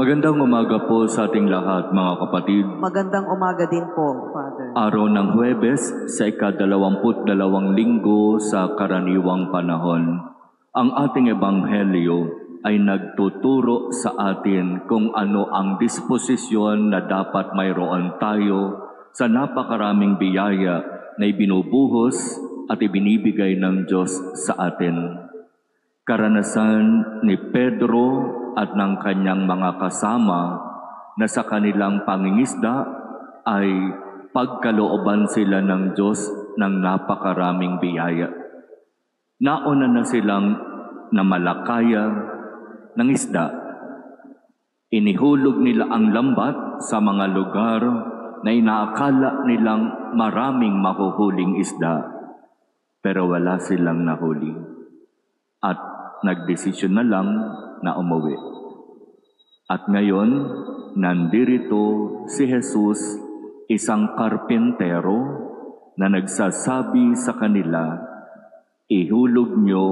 Magandang umaga po sa ating lahat, mga kapatid. Magandang umaga din po, Father. Araw ng Huwebes sa ika-22 linggo sa karaniwang panahon. Ang ating ebanghelyo ay nagtuturo sa atin kung ano ang disposisyon na dapat mayroon tayo sa napakaraming biyaya na ibinubuhos at ibinibigay ng Diyos sa atin. Karanasan ni Pedro at ng kanyang mga kasama na sa kanilang pangingisda ay pagkalooban sila ng Diyos ng napakaraming biyaya. Nauna na silang namalakaya ng isda. Inihulog nila ang lambat sa mga lugar na inaakala nilang maraming mahuhuling isda, pero wala silang nahuli. At nagdesisyon na lang na umuwi. At ngayon, nandirito si Jesus, isang karpintero na nagsasabi sa kanila, ihulog niyo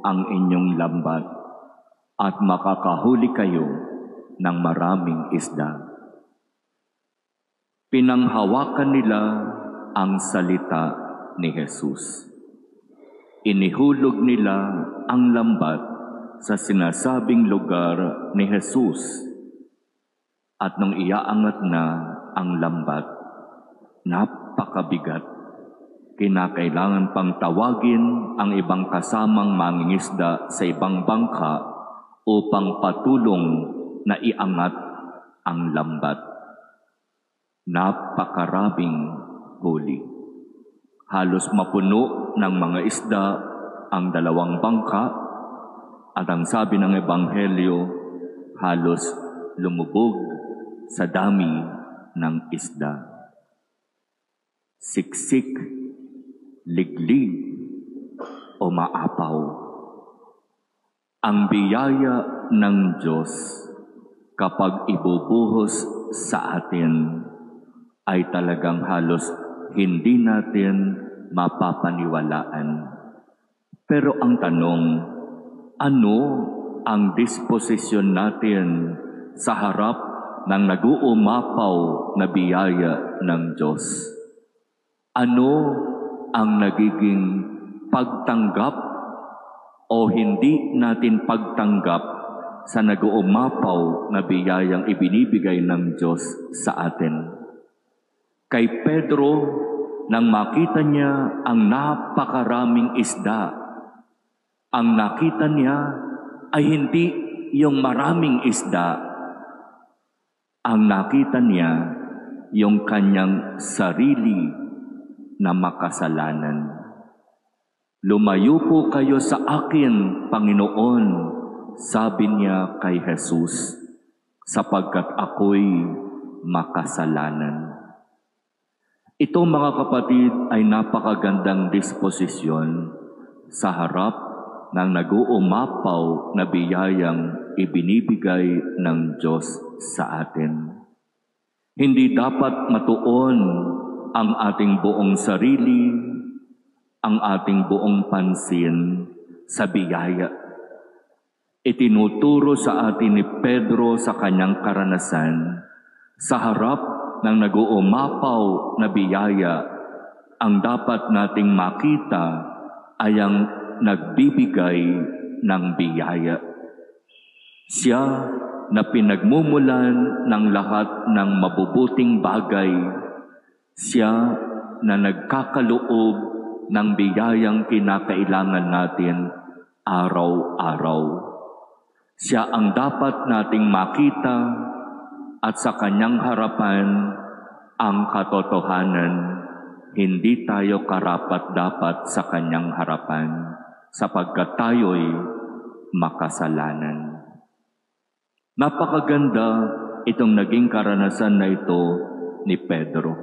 ang inyong lambat at makakahuli kayo ng maraming isda. Pinanghawakan nila ang salita ni Jesus. Inihulog nila ang lambat sa sinasabing lugar ni Jesus. At nung iaangat na ang lambat, napakabigat. Kinakailangan pang tawagin ang ibang kasamang mangingisda sa ibang bangka upang patulong na iangat ang lambat. Napakaraming huli. Halos mapuno ng mga isda ang dalawang bangka at ang sabi ng Ebanghelyo, halos lumubog sa dami ng isda. Siksik, liglig, o maapaw. Ang biyaya ng Diyos kapag ibubuhos sa atin ay talagang halos hindi natin mapapaniwalaan. Pero ang tanong, ano ang disposisyon natin sa harap ng nag-uumapaw na biyaya ng Diyos? Ano ang nagiging pagtanggap o hindi natin pagtanggap sa nag-uumapaw na biyayang ibinibigay ng Diyos sa atin? Kay Pedro, nang makita niya ang napakaraming isda, ang nakita niya ay hindi yung maraming isda. Ang nakita niya yung kanyang sarili na makasalanan. Lumayo po kayo sa akin, Panginoon, sabi niya kay Jesus, sapagkat ako'y makasalanan. Ito, mga kapatid, ay napakagandang disposisyon sa harap ng nag-uumapaw na biyayang ibinibigay ng Diyos sa atin. Hindi dapat matuon ang ating buong sarili, ang ating buong pansin sa biyaya. Itinuturo sa atin ni Pedro sa kanyang karanasan, sa harap ng nag-uumapaw na biyaya, ang dapat nating makita ay ang nagbibigay ng biyaya. Siya na pinagmumulan ng lahat ng mabubuting bagay, siya na nagkakaloob ng biyayang kinakailangan natin araw-araw. Siya ang dapat nating makita at sa kanyang harapan ang katotohanan, hindi tayo karapat-dapat sa kanyang harapan sapagkat tayo'y makasalanan. Napakaganda itong naging karanasan na ito ni Pedro.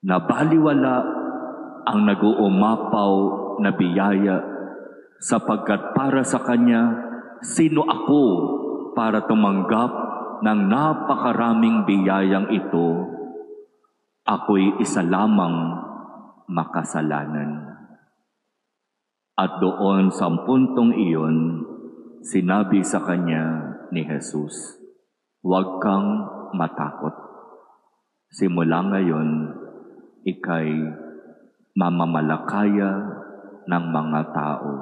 Nabaliwala ang nag-uumapaw na biyaya sapagkat para sa kanya, sino ako para tumanggap ng napakaraming biyayang ito? Ako'y isa lamang makasalanan. At doon sa puntong iyon, sinabi sa kanya ni Jesus, Huwag kang matakot. Simula ngayon, ika'y mamamalakaya ng mga tao.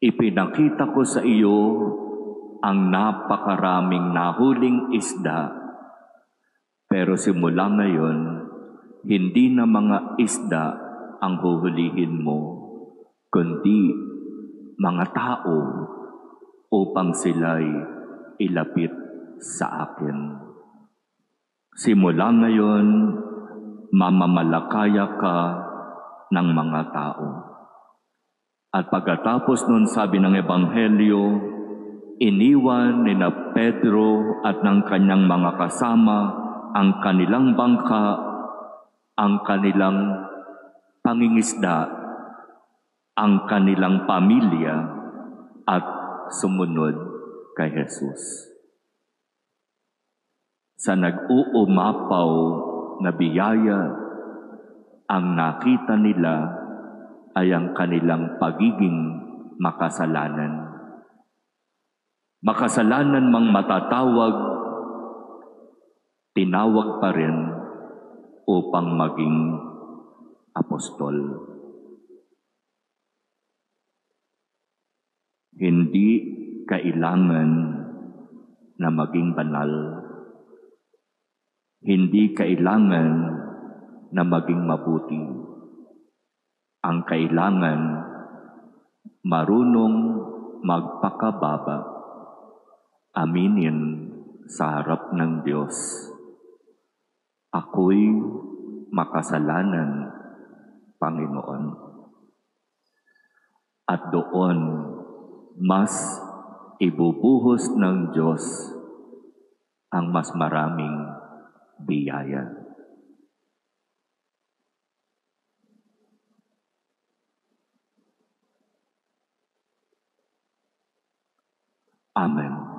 Ipinakita ko sa iyo ang napakaraming nahuling isda, pero simula ngayon, hindi na mga isda ang huhulihin mo, kundi mga tao upang sila'y ilapit sa akin. Simula ngayon, mamamalakaya ka ng mga tao. At pagkatapos nun, sabi ng Ebanghelyo, iniwan ni na Pedro at ng kanyang mga kasama ang kanilang bangka, ang kanilang pangingisda, ang kanilang pamilya, at sumunod kay Jesus. Sa nag-uumapaw na biyaya, ang nakita nila ay ang kanilang pagiging makasalanan. Makasalanan mang matatawag, tinawag pa rin upang maging apostol. Hindi kailangan na maging banal. Hindi kailangan na maging mabuti. Ang kailangan, marunong magpakababa, aminin sa harap ng Diyos. Ako'y makasalanan, Panginoon. At doon, mas ibubuhos ng Diyos ang mas maraming biyaya. Amen.